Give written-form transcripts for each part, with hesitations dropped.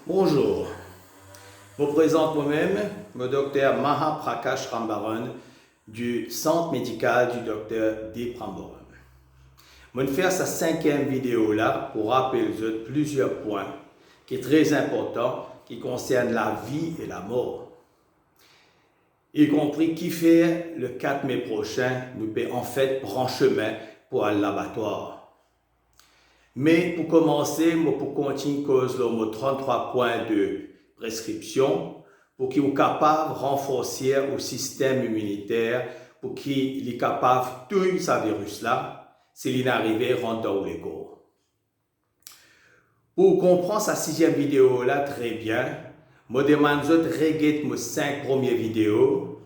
Bonjour, je me présente moi-même, le docteur Maha Prakash Rambaran du Centre médical du docteur Deep Rambaran. Je vais faire cette cinquième vidéo là pour rappeler plusieurs points qui sont très importants qui concernent la vie et la mort. Y compris qui fait le 4 mai prochain, nous peut en fait prendre chemin pour aller à l'abattoir. Mais pour commencer, pour continuer cause le 33 points de prescription pour qu'il soit capable de renforcer le système immunitaire pour qu'il est capable de tuer ce virus-là s'il est arrivé rentre dans le corps. Pour comprendre cette sixième vidéo-là très bien, je demande de regarder mes 5 premières vidéos.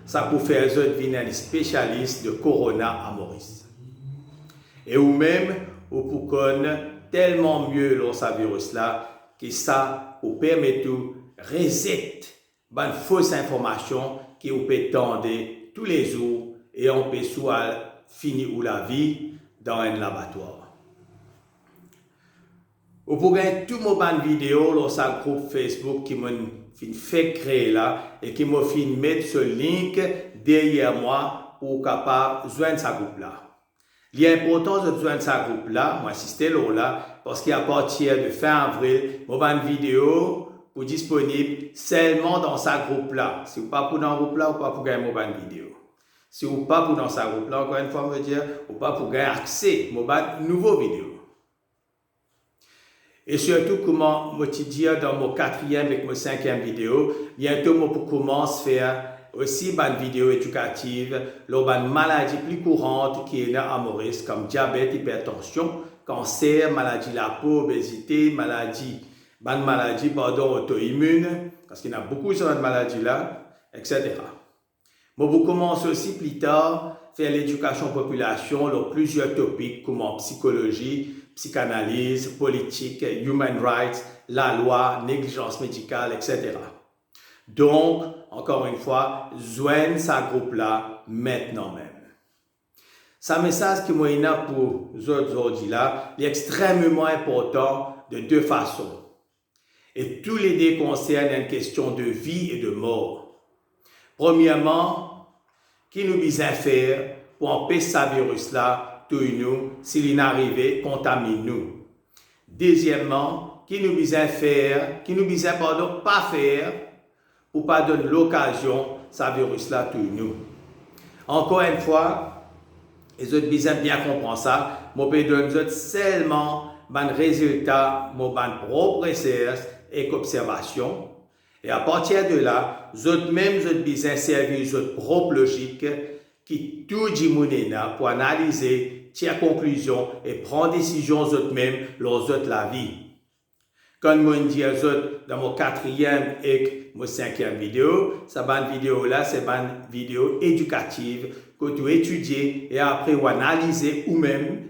Ça pour faire venir un spécialiste de Corona à Maurice. Et ou même, ou pour connaître tellement mieux ce virus-là, que ça vous permet de reset une fausse information qui vous peut tendre tous les jours et on peut soit finir la vie dans un laboratoire. Vous pouvez tout mon vidéo dans un groupe Facebook qui m'a fait créer là et qui m'a fait mettre ce link derrière moi pour capable joindre ce groupe là. L'importance de joindre ce groupe là, moi assister là parce qu'à partir de fin avril, mon vidéo pour disponible seulement dans ce groupe là. Si vous pas pour dans ce groupe là, ou pas pour gagner mon vidéo. Si vous pas pour dans ce groupe là, encore une fois me dire, ou pas pour gagner accès à mon nouveau vidéo. Et surtout, comment je te dis dans mon 4e et mon 5e vidéo, bientôt, je pour commencer à faire aussi une vidéo éducative sur une maladie plus courante qui est à Maurice, comme diabète, hypertension, cancer, maladie de la peau, obésité, maladie auto-immune, parce qu'il y en a beaucoup sur cette maladie-là, etc. Je vais commencer aussi plus tard à faire l'éducation population sur plusieurs topics comme psychologie, psychanalyse, politique, human rights, la loi, négligence médicale, etc. Donc, encore une fois, joignez ce groupe-là maintenant même. Ce message que moi a pour vous aujourd'hui là, est extrêmement important de deux façons. Et tous les deux concernent une question de vie et de mort. Premièrement, qui nous besoin faire pour empêcher ce virus-là nous, s'il est arrivé, contamine nous. Deuxièmement, qui nous besoin faire, qui nous besoin pas faire pour pas donner l'occasion ce virus-là nous. Encore une fois, les autres besoin bien comprendre ça, je peux donner seulement un résultat, mon propre recherche et observation. Et à partir de là, vous même besoin servir votre propre logique qui tout dit pour analyser, tirer conclusion et prendre décision eux-mêmes lors de la vie. Comme je dis dans mon 4e et mon 5e vidéo, cette vidéo-là, c'est une vidéo éducative que tu étudies et après vous analyser vous-même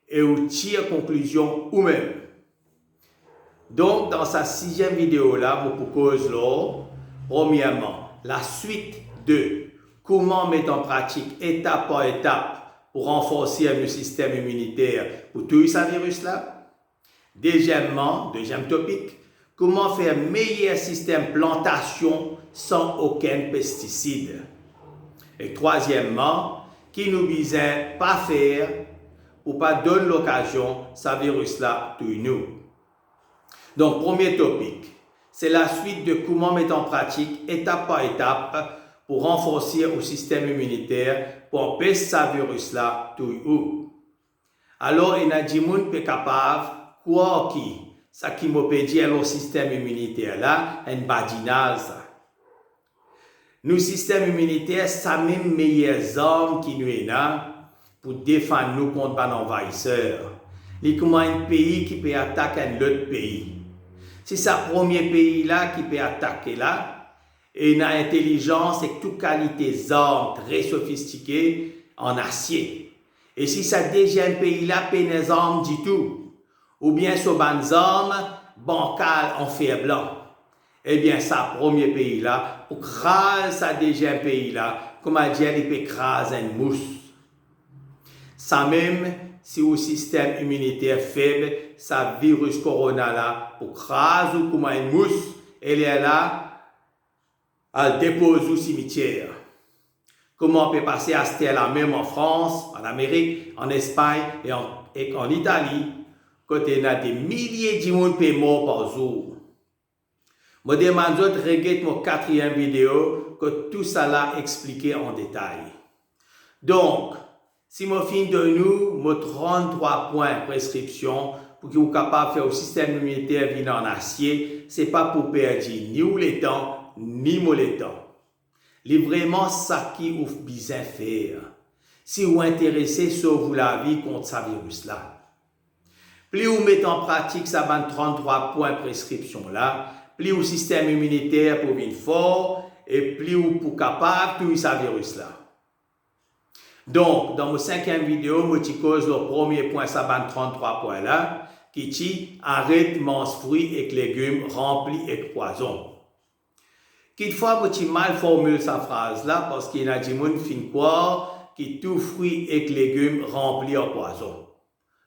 et vous tirer conclusion vous-même. Donc, dans cette 6e vidéo-là, vous proposez premièrement, la suite de comment mettre en pratique étape par étape pour renforcer le système immunitaire pour tuer ce virus-là. Deuxièmement, deuxième topic, comment faire un meilleur système plantation sans aucun pesticide. Et troisièmement, qui nous besoin pas faire pour pas donner l'occasion ce virus-là tuer nous. Donc, premier topic, c'est la suite de comment mettre en pratique étape par étape pour renforcer le système immunitaire pour empêcher ce virus-là tout. Alors, il y a des gens qui sont capables quoi qui ça qui me peut dire le système immunitaire là, un badinal ça. Nous système immunitaire, ça même meilleures armes qui nous est là pour défendre nous contre un envahisseur. Il y a comment un pays qui peut attaquer un autre pays. C'est ce premier pays là qui peut attaquer là. Et une intelligence et toute qualité d'armes très sophistiquées en acier. Et si ça deuxième pays-là peine des armes du tout, ou bien sur des armes bancales en fer blanc, eh bien ça premier pays-là, pour craser ça deuxième pays-là, comme à dire, il peut craser une mousse. Ça même, si au système immunitaire faible, sa virus corona là, pour craser comme une mousse, elle est là, elle dépose au cimetière. Comment on peut passer à ce là même en France, en Amérique, en Espagne et en Italie, quand il y a des milliers de monde qui sont morts par jour. Je demande de regarder mon 4e vidéo, que tout ça là expliqué en détail. Donc, si je finis de nous, mon 33 points prescription pour que vous capable de faire au système immunitaire venir en acier, ce n'est pas pour perdre ni le temps, ni le temps. C'est vraiment ça qui vous besoin faire. Si vous êtes intéressé sur vous la vie contre ce virus-là. Plus vous mettez en pratique ça 33 points prescription là, plus le système immunitaire pour venir fort et plus vous êtes capable de tuer ce virus-là. Donc, dans mon 5e vidéo, je cause le premier point, ça 33 points là, qui dit arrête manger fruits et légumes remplis avec poison. Quelquefois, je mal formule cette phrase-là parce qu'il y a des gens qui finissent croire que tout fruits et légumes remplis en poison.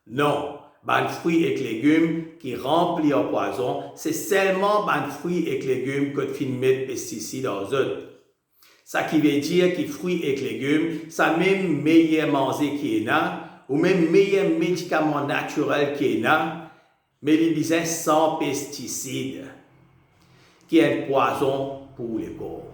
Non, les fruits et légumes qui remplis en poison, c'est seulement les fruits et légumes que tu mets des pesticides dans eux. Ça qui veut dire que fruits et légumes, ça même meilleur manger qu'il y a, ou même meilleur médicament naturel qu'il y a, mais les bisins sans pesticides, qui est un poison pour le corps.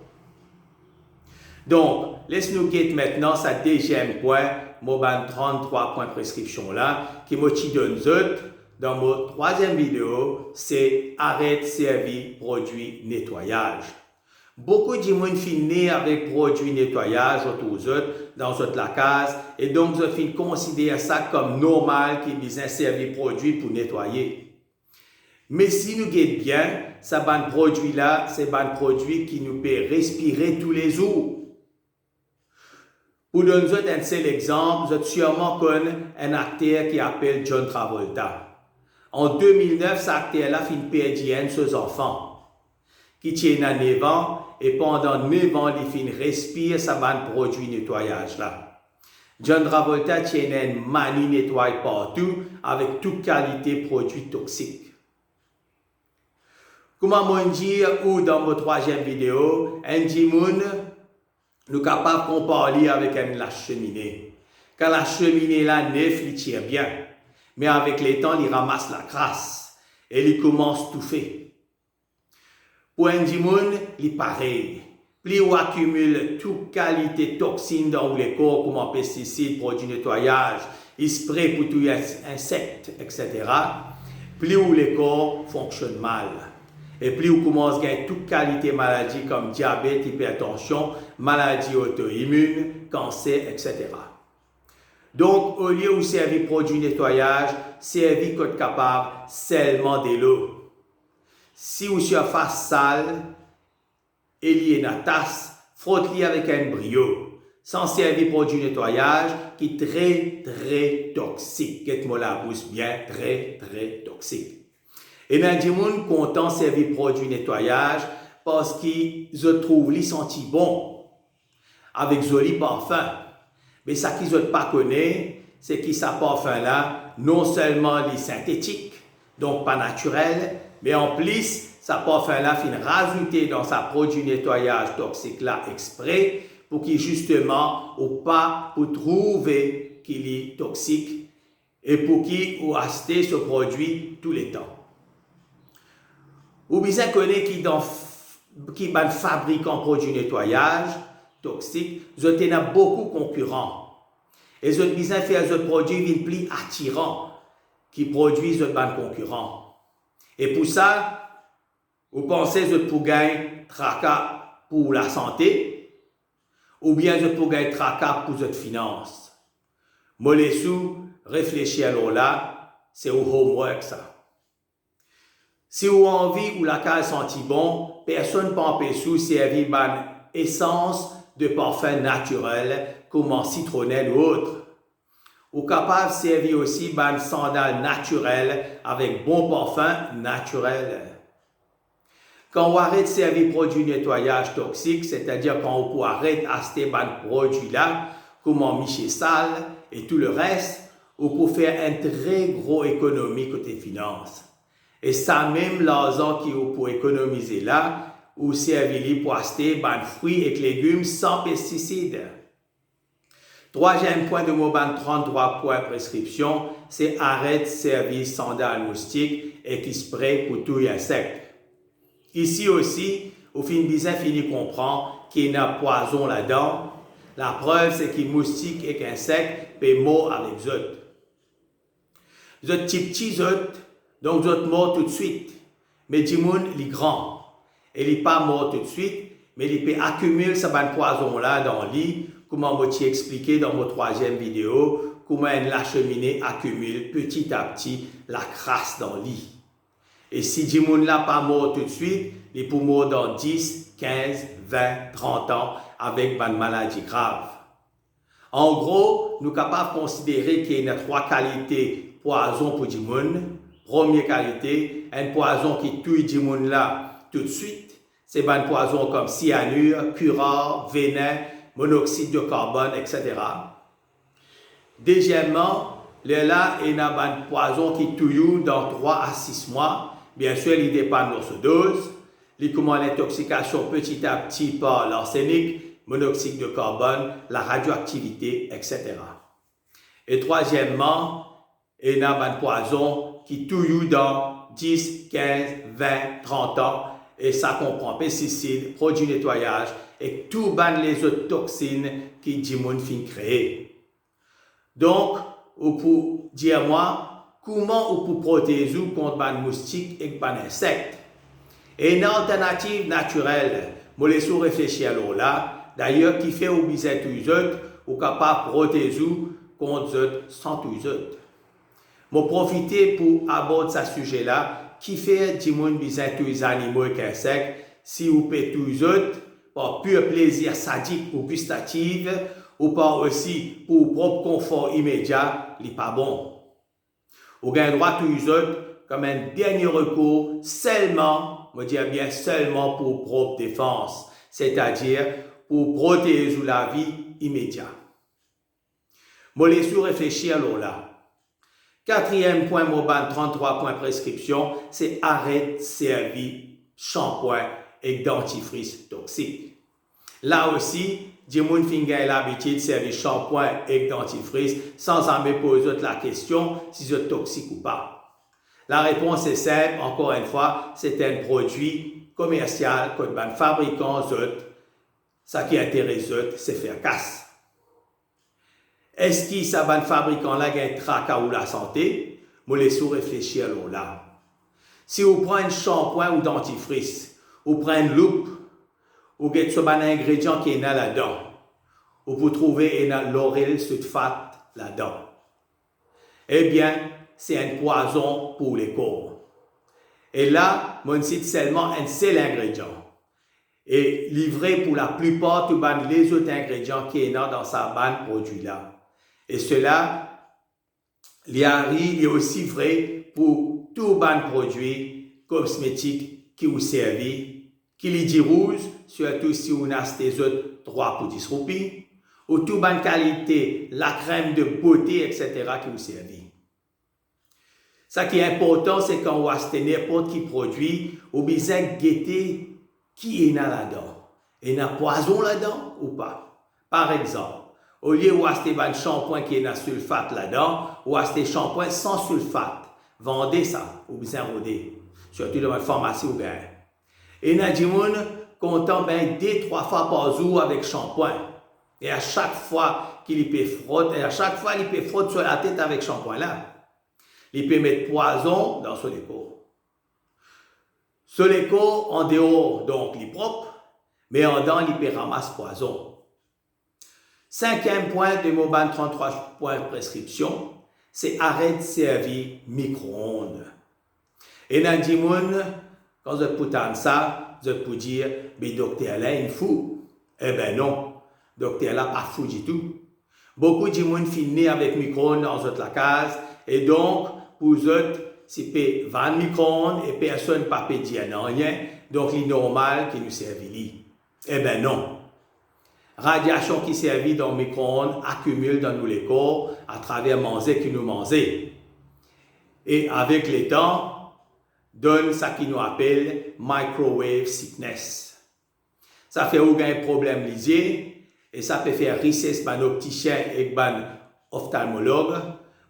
Donc, laisse-nous quitter maintenant ce 2e point, mon 33 points de prescription là, qui m'a donné dans mon 3e vidéo, c'est arrête servir produit nettoyage. Beaucoup de gens finissent avec produits nettoyage autour d'eux, dans la case, et donc ils considèrent ça comme normal qu'ils besoin servir produit pour nettoyer. Mais si nous guettons bien, ces produits-là, c'est un produit qui nous peut respirer tous les jours. Pour donner un seul exemple, vous êtes sûrement connu un acteur qui s'appelle John Travolta. En 2009, cet acteur-là fait une PDN sur ses enfants, qui tient à 9 ans, et pendant 9 ans, il respire sa bande produit nettoyage là. John Travolta tient une manie nettoie partout avec toute qualité produits toxiques. Comment je dire ou dans mon 3e vidéo, un dimoun nous capable de comparer avec la cheminée. Quand la cheminée là neuf, il tire bien, mais avec le temps, il ramasse la crasse et il commence à touffer. Pour un dimoun, il est pareil. Plus on accumule toute qualité de toxines dans le corps, comme pesticides, produits de nettoyage, spray pour tous les insectes, etc., plus le corps fonctionne mal. Et plus on commence à gagner toute qualité de maladies comme diabète, hypertension, maladies auto-immunes, cancer, etc. Donc, au lieu de servir produits de nettoyage, servir qu'on est capable seulement de l'eau. Si vous surface sale, il y a une tasse, frottez-le avec un brio, sans servir produit de nettoyage qui est très toxique. Qu'est-ce la bouche bien, très toxique. Et bien, des gens content de servir produit de nettoyage parce qu'ils trouvent les sentis bons, avec joli parfum. Mais ça qu'ils ne pas connaissent, c'est que ce parfum-là, non seulement est synthétique, donc pas naturel, mais en plus, ce parfum-là finit rajouter dans sa produit de nettoyage toxique là exprès pour qu'il justement ou pas pour trouver qu'il est toxique et pour qu'il ou acheter ce produit tous les temps. Ou bien connaître qui fabrique un produit de nettoyage toxique, vous avez beaucoup de concurrents. Et vous avez besoin de faire ce produit plus attirant qui produisent de bons concurrents. Et pour ça, vous pensez que vous pouvez gagner tracas pour la santé ou bien vous pouvez gagner tracas pour votre finance. Moi, les sous, réfléchir alors là, c'est au homework ça. Si vous avez envie ou la case senti bon, personne ne peut empêcher de servir une essence de parfum naturel comme en citronnelle ou autre. Ou capable de servir aussi une sandale naturelle avec bon parfum naturel. Quand on arrête de servir produits de nettoyage toxiques, c'est-à-dire quand on arrête d'acheter ces produits-là, comme en miché sale et tout le reste, ou pour faire une très grosse économie côté finance. Et ça même l'argent qui est pour économiser là, ou servir pour acheter des fruits et légumes sans pesticides. Troisième point de mon 33 points prescription, c'est arrête servir sandales moustiques et qui spray pour tous les insectes. Ici aussi, au fin bizarre fini comprendre qu'il y a un poison là-dedans. La preuve, c'est que les moustiques et les insectes peuvent mourir avec eux. Vous êtes petits, donc vous êtes morts tout de suite. Mais du monde, il est grand. Et il n'est pas mort tout de suite, mais il peut accumuler ce poison-là dans le lit, comme je t'ai expliqué dans ma troisième vidéo, comment la cheminée accumule petit à petit la crasse dans le lit. Et si du monde là pas mort tout de suite, il peut mourir dans 10, 15, 20, 30 ans avec une maladie grave. En gros, nous sommes capables de considérer qu'il y a trois qualités poison pour du monde. Première qualité, un poison qui tue du monde là tout de suite. C'est un poison comme cyanure, curare, vénin, monoxyde de carbone, etc. Deuxièmement, là, il y a un poison qui tue dans 3 à 6 mois. Bien sûr, il dépend de notre dose. Il commence l'intoxication petit à petit par l'arsenic, monoxyde de carbone, la radioactivité, etc. Et troisièmement, il y a un poison qui tue dans 10, 15, 20, 30 ans. Et ça comprend pesticides, produits de nettoyage et tout les autres toxines qui du monde fin créer. Donc, vous pouvez dire moi, comment vous pouvez protéger contre les moustiques et les insectes? Et une alternative naturelle, je laisse réfléchir là, d'ailleurs, qui fait au bizarre tous autres, ou capable de protéger contre eux sans tous autres. Je profite pour aborder ce sujet-là, qui fait du monde bizarre tous les animaux et les insectes, si vous pouvez tous autres, par pur plaisir sadique ou gustatif, ou par aussi pour propre confort immédiat, il n'est pas bon. Vous avez droit tous autres comme un dernier recours seulement, je dis bien seulement pour propre défense, c'est-à-dire pour protéger la vie immédiate. Je laisse réfléchir là. Quatrième point, Moban 33 points prescription, c'est arrête servir shampoing et dentifrice toxique. Là aussi, du monde a l'habitude de servir shampoing et dentifrice sans me poser la question si c'est toxique ou pas. La réponse est simple, encore une fois, c'est un produit commercial que les fabricants, ça qui intéresse c'est faire casse. Est-ce que ça va fabricant-là a un tracas ou la santé? Je laisse réfléchir là. Si vous prenez un shampoing ou dentifrice, vous prenez une loupe, vous avez un ingrédient qui est là-dedans. Vous pouvez trouver un lauryl sulfate là-dedans. Eh bien, c'est un poison pour les corps. Et là, je cite seulement un seul ingrédient. Et livré pour la plupart de les autres ingrédients qui sont dans sa bande produit-là. Et cela, il est aussi vrai pour tous les produits cosmétiques qui vous servent, qui les disent rouge, surtout si vous achetez des autres 3 pour 10 roupies, ou toute bonne qualité, la crème de beauté, etc. qui vous servent. Ce qui est important, c'est quand vous achetez n'importe quel produit, vous devez guetter qui est là-dedans. Il y a un poison là-dedans ou pas? Par exemple, au lieu d'acheter un shampoing qui est un sulfate là-dedans, ou acheter un shampoing sans sulfate, vendez ça, ou bien rodez, surtout dans une pharmacie ou bien. Et il y a des gens qui ont 2-3 fois par jour avec shampoing. Et à chaque fois qu'il peut frotter, sur la tête avec shampoing là, il peut mettre poison dans son écho. Son écho, en dehors, donc, il est propre, mais en dedans, il peut ramasser poison. 5e point de mon 33 points de prescription, c'est arrête de servir micro-ondes. Et dans le monde, quand vous pouvez ça, vous pouvez dire, mais docteur là, il est fou. Eh bien non, docteur là, pas fou du tout. Beaucoup de monde finit avec micro-ondes dans la case, et donc, pour eux, c'est 20 micro-ondes et personne ne peut dire rien, donc il est normal qu'il nous serve. Eh bien non. Radiation qui servit dans le micro-ondes accumule dans nous les corps à travers manger qui nous mangeait. Et avec le temps, donne ça qui nous appelle microwave sickness. Ça fait aucun problème lisier et ça peut faire richesse par opticien et par ophtalmologue.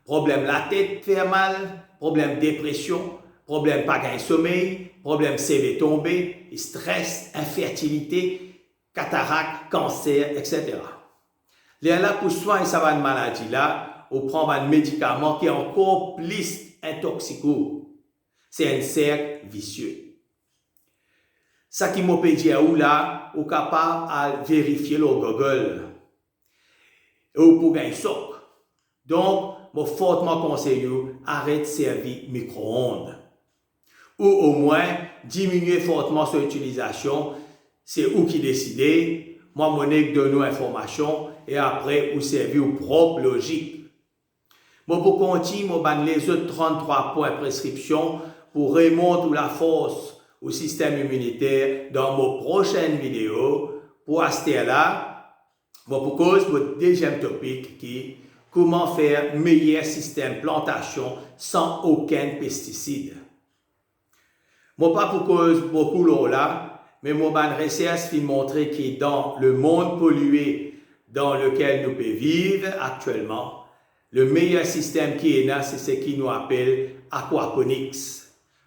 Problème la tête fait mal, problème dépression, problème pas gain sommeil, problème CV tombé, stress, infertilité, cataracte, cancer, etc. Les là pour soigner cette maladie là, on prend un médicament qui est encore plus intoxicant. C'est un cercle vicieux. Ça qui m'a dit là, on est capable de vérifier le Google. Et on peut gagner choc. Donc, je fortement conseille arrête de servir micro-ondes. Ou au moins, diminuer fortement son utilisation. C'est vous qui décidez. Moi, je donne nos informations et après, vous servez vos propres logiques. Moi, pour continuer, je vais les autres 33 points de prescription pour remonter la force au système immunitaire dans mes prochaines vidéos. Pour rester là, pour cause votre deuxième topic qui est comment faire un meilleur système de plantation sans aucun pesticide. Moi, pas pour cause beaucoup là, mais mon recherche fait montrer que dans le monde pollué dans lequel nous pouvons vivre actuellement, le meilleur système qui est là, c'est ce qui nous appelle aquaponics.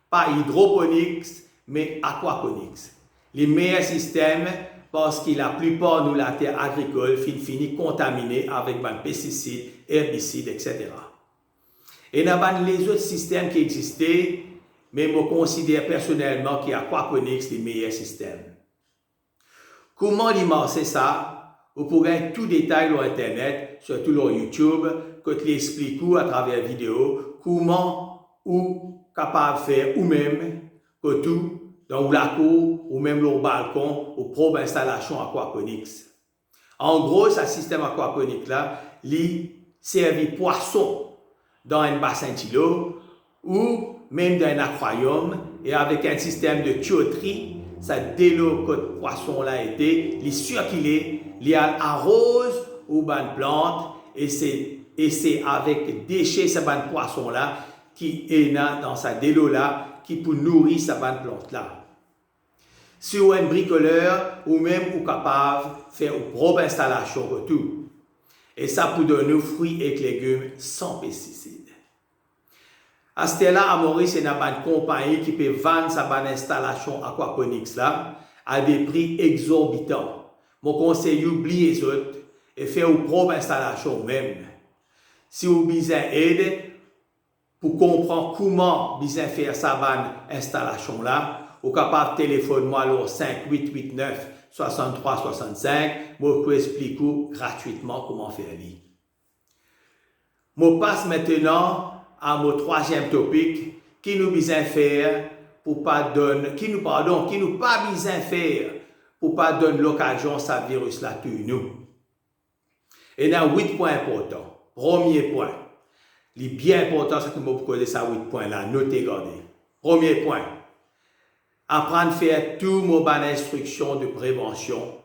Pas hydroponics, mais aquaponics. Les meilleurs systèmes parce que la plupart de la terre agricole finit contaminée avec des pesticides, herbicides, etc. Et dans les autres systèmes qui existaient, mais je considère personnellement que aquaponics les meilleurs systèmes. Comment marcher ça? Vous pourrez tout détail sur Internet, surtout sur YouTube, que je l'explique à travers vidéo, comment ou capable de faire ou même que tout dans la cour ou même le balcon ou propre installation aquaponics. En gros, ce système aquaponique là, il sert poisson dans un bassin d'eau ou même dans un aquarium et avec un système de tuyauterie, ça dès l'eau que le poisson là été, il circule, il arrose ou ban plante et c'est avec déchets ce ban poisson là qui est dans sa délo là qui peut nourrir sa ban plante là. Si vous êtes un bricoleur ou même vous capable de faire une propre installation de tout. Et ça peut donner fruits et légumes sans pesticides. À ce là, à Maurice, il y a une compagnie qui peut vendre sa installation aquaponics là à des prix exorbitants. Mon conseil, oubliez les autres et faire une propre installation même. Si vous avez besoin d'aide pour comprendre comment bien faire sa installation là, vous êtes capable de téléphoner moi alors 5889 63 65. Moi, je explique gratuitement comment faire. Je passe maintenant à mon troisième topic qui nous besoin faire pour pas donner, qui nous pas besoin faire pour pas donner l'occasion à ce virus là tuer nous. Et il y a 8 points importants. Premier point, il est bien important c'est que vous connaissez ces 8 points là, notez, gardez. Premier point. Apprendre à faire toutes mes instructions de prévention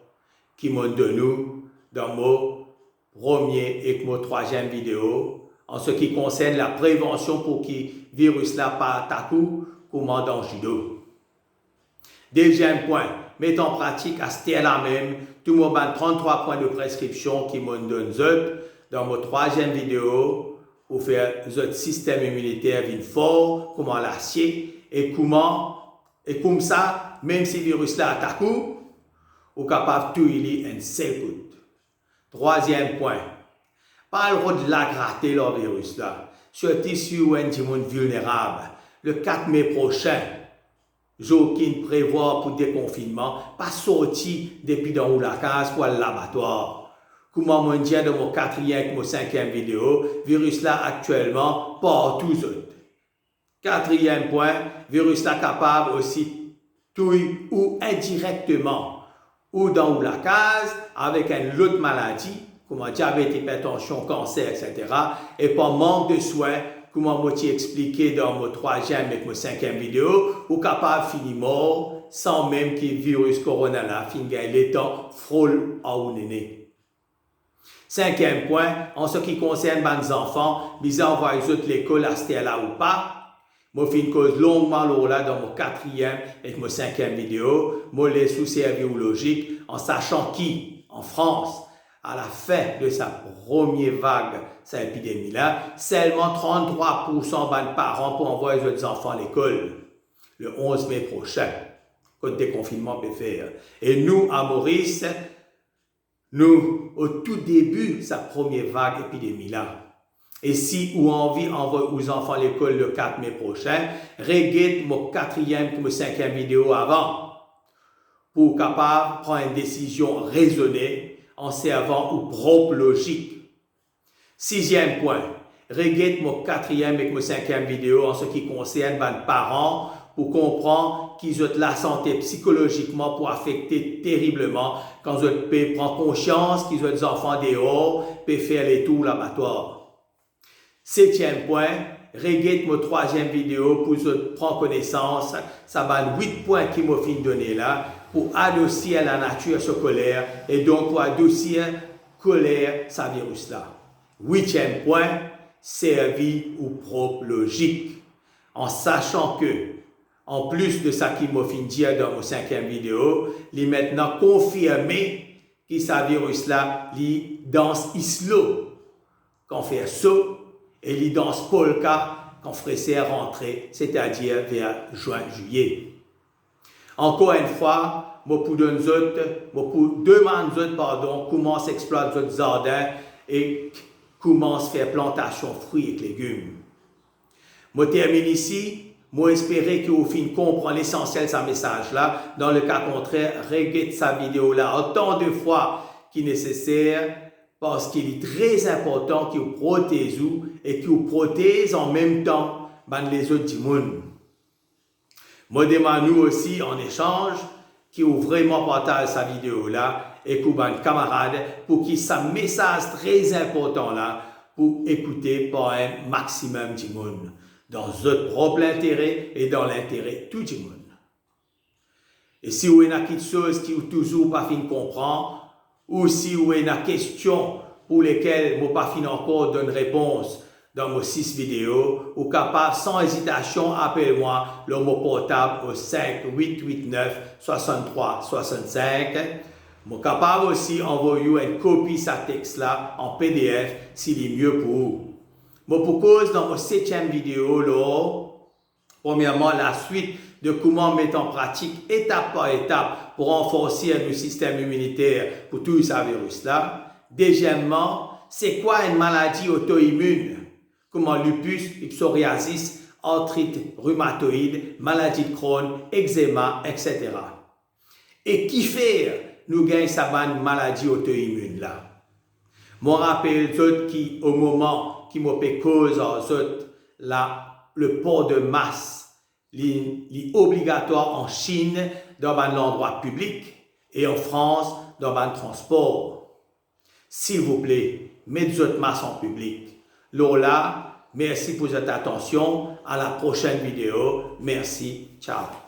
qui m'ont donné dans mon premier et mon troisième vidéo en ce qui concerne la prévention pour que le virus là pas attaque comment dans le judo. Deuxième point, mettre en pratique à ce là même tous mes 33 points de prescription qui m'ont donné dans mon troisième vidéo pour faire votre système immunitaire fort, comment l'acier et comme ça, même si le virus là attaque, vous êtes capable de tuer un seul coup. Troisième point, pas le droit de la gratter le virus là, surtout si vous êtes vulnérable. Le 4 mai prochain, jour qui prévoit pour déconfinement, pas sorti depuis dans la case pour le laboratoire. Comment on dit dans mon quatrième et mon cinquième vidéo, virus là actuellement partout autres. Quatrième point, virus là capable aussi tuer ou indirectement ou dans la case avec une autre maladie comme diabète, hypertension, cancer, etc. et par manque de soins comment moi-ti expliqué dans mon 3e et mon 5e vidéo, ou capable finir mort sans même que le virus corona là fin gagner le temps frôle à ou néné. 5e point, en ce qui concerne les enfants, bizarre envoyer l'école à Stella ou pas. Moi, fin cause longuement là dans mon 4e et mon 5e vidéo, moi les soucis biologiques en sachant qu'en France, à la fin de sa première vague, cette épidémie-là, seulement 33% de parents pour envoyer les enfants à l'école le 11 mai prochain, quand le déconfinement peut faire. Et nous, à Maurice, nous, au tout début de sa première vague épidémie-là, et si vous avez envie d'envoyer aux enfants à l'école le 4 mai prochain, regardez mon 4e et mon 5e vidéo avant pour capable prendre une décision raisonnée en servant aux propres logiques. 6e point, regardez mon 4e et mon 5e vidéo en ce qui concerne les parents pour comprendre qu'ils ont la santé psychologiquement pour affecter terriblement quand ils peuvent prendre conscience qu'ils ont des enfants dehors, peuvent faire les tours laboratoires. 7e point, regardez mon 3e vidéo pour prendre connaissance, ça va 8 points qui m'ont fin donné là, pour adoucir la nature ce colère et donc pour adoucir colère ce virus là. 8e point, servir aux propres logiques, en sachant que, en plus de ça qui m'a fin dire dans mon 5e vidéo, il est maintenant confirmé que ce virus là, il danse islo, qu'on fait ça, et il danse polka, qu'on ferait rentrer, c'est-à-dire vers juin-juillet. Encore une fois, je pour demander comment s'exploite votre jardin et comment se faire plantation de fruits et légumes. Je termine ici. Moi, espérer que vous finissez comprendre l'essentiel de ce message-là. Dans le cas contraire, regardez sa vidéo-là autant de fois qu'il est nécessaire parce qu'il est très important que vous protégez et que vous protégez en même temps les autres du monde. Moi, demande nous aussi en échange que vous vraiment partagez sa vidéo-là et que vous camarades pour qu'il ce message très important-là pour écouter par un maximum du monde, dans votre propre intérêt et dans l'intérêt de tout le monde. Et si vous avez quelque chose qui vous toujours pas fin comprendre, ou si vous avez une question pour lesquelles vous pas fin encore donner réponse dans mes 6 vidéos, ou capable sans hésitation, appelez-moi le mot portable au 5889 63 65. Vous capable aussi envoyer une copie de ce texte-là en PDF s'il est mieux pour vous. Moi, pour cause, dans mon 7e vidéo, là, premièrement, la suite de comment mettre en pratique étape par étape pour renforcer notre système immunitaire pour tout ce virus-là. Deuxièmement, c'est quoi une maladie auto-immune? Comment lupus, psoriasis, arthrite rhumatoïde, maladie de Crohn, eczéma, etc. Et qui fait nous gagnons cette maladie auto-immune là? Moi, rappelle ceux qui, au moment qui m'a fait cause le port de masque, est obligatoire en Chine dans un endroit public et en France dans un transport. S'il vous plaît, mettez votre masque en public. Lola, merci pour votre attention. À la prochaine vidéo. Merci. Ciao.